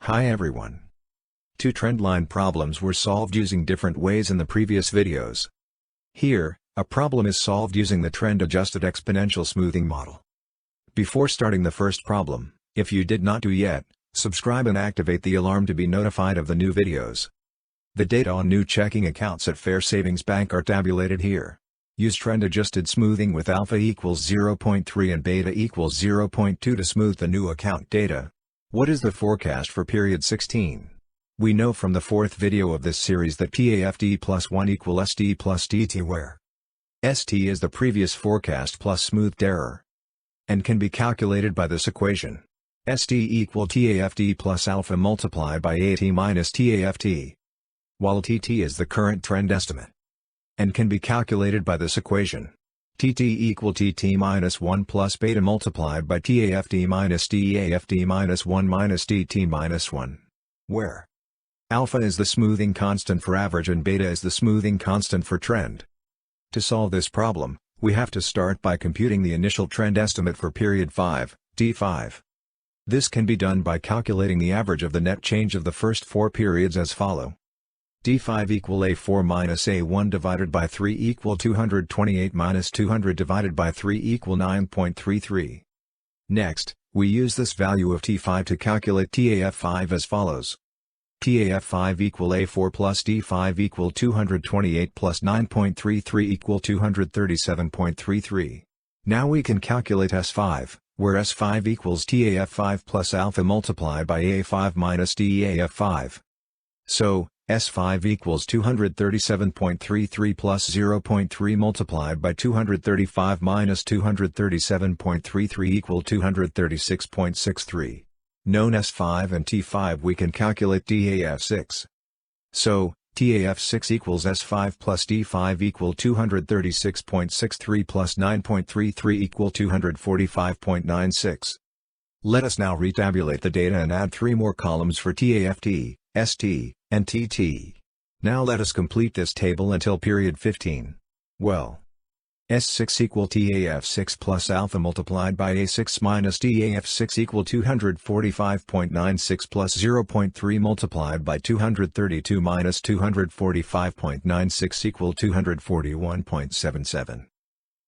Hi everyone. Two trendline problems were solved using different ways in the previous videos. Here, a problem is solved using the trend-adjusted exponential smoothing model. Before starting the first problem, if you did not do yet, subscribe and activate the alarm to be notified of the new videos. The data on new checking accounts at Fair Savings Bank are tabulated here. Use trend-adjusted smoothing with alpha equals 0.3 and beta equals 0.2 to smooth the new account data. What is the forecast for period 16? We know from the fourth video of this series that PAFD plus 1 equal ST plus DT, where ST is the previous forecast plus smoothed error, and can be calculated by this equation. ST equal TAFD plus alpha multiplied by AT minus TAFT, while TT is the current trend estimate, and can be calculated by this equation. TT equal TT minus 1 plus beta multiplied by TAFD minus DAFD minus 1 minus DT minus 1, where alpha is the smoothing constant for average and beta is the smoothing constant for trend. To solve this problem, we have to start by computing the initial trend estimate for period 5, D5. This can be done by calculating the average of the net change of the first four periods as follow. D5 equal A4 minus A1 divided by 3 equal 228 minus 200 divided by 3 equal 9.33. Next, we use this value of T5 to calculate TAF5 as follows. TAF5 equal A4 plus D5 equal 228 plus 9.33 equal 237.33. Now we can calculate S5, where S5 equals TAF5 plus alpha multiplied by A5 minus DAF5. So, S5 equals 237.33 plus 0.3 multiplied by 235 minus 237.33 equal 236.63. Known S5 and T5, we can calculate TAF6. So, TAF6 equals S5 plus D5 equal 236.63 plus 9.33 equal 245.96. Let us now retabulate the data and add three more columns for TAFT, ST, and TT. Now let us complete this table until period 15. Well, S6 equal TAF6 plus alpha multiplied by A6 minus DAF6 equal 245.96 plus 0.3 multiplied by 232 minus 245.96 equal 241.77.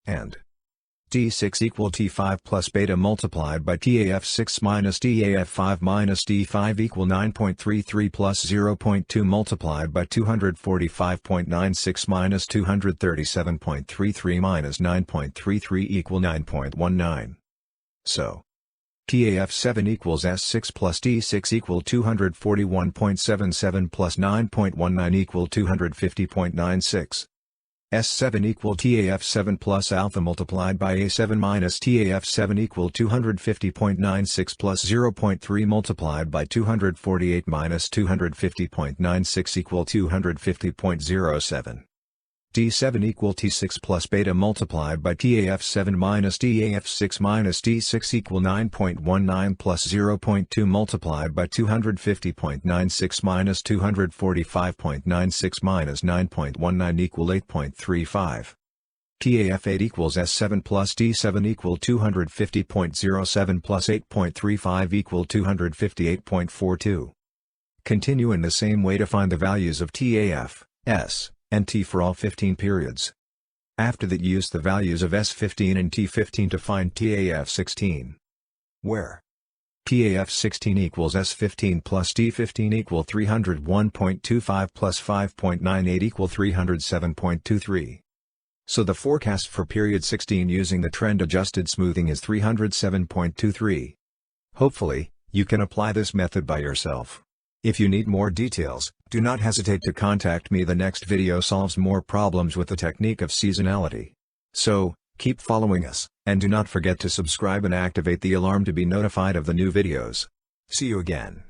And D6 equal T5 plus beta multiplied by TAF6 minus DAF5 minus D5 equal 9.33 plus 0.2 multiplied by 245.96 minus 237.33 minus 9.33 equal 9.19. So, TAF7 equals S6 plus D6 equal 241.77 plus 9.19 equal 250.96. S7 equal TAF7 plus alpha multiplied by A7 minus TAF7 equal 250.96 plus 0.3 multiplied by 248 minus 250.96 equal 250.07. D7 equal T6 plus beta multiplied by TAF7 minus DAF6 minus D6 equal 9.19 plus 0.2 multiplied by 250.96 minus 245.96 minus 9.19 equal 8.35. TAF8 equals S7 plus D7 equal 250.07 plus 8.35 equal 258.42. Continue in the same way to find the values of TAF, S, and T for all 15 periods. After that, use the values of S15 and T15 to find TAF16. Where TAF16 equals S15 plus T15 equal 301.25 plus 5.98 equal 307.23. So the forecast for period 16 using the trend-adjusted smoothing is 307.23. Hopefully, you can apply this method by yourself. If you need more details, do not hesitate to contact me. The next video solves more problems with the technique of seasonality. So, keep following us, and do not forget to subscribe and activate the alarm to be notified of the new videos. See you again.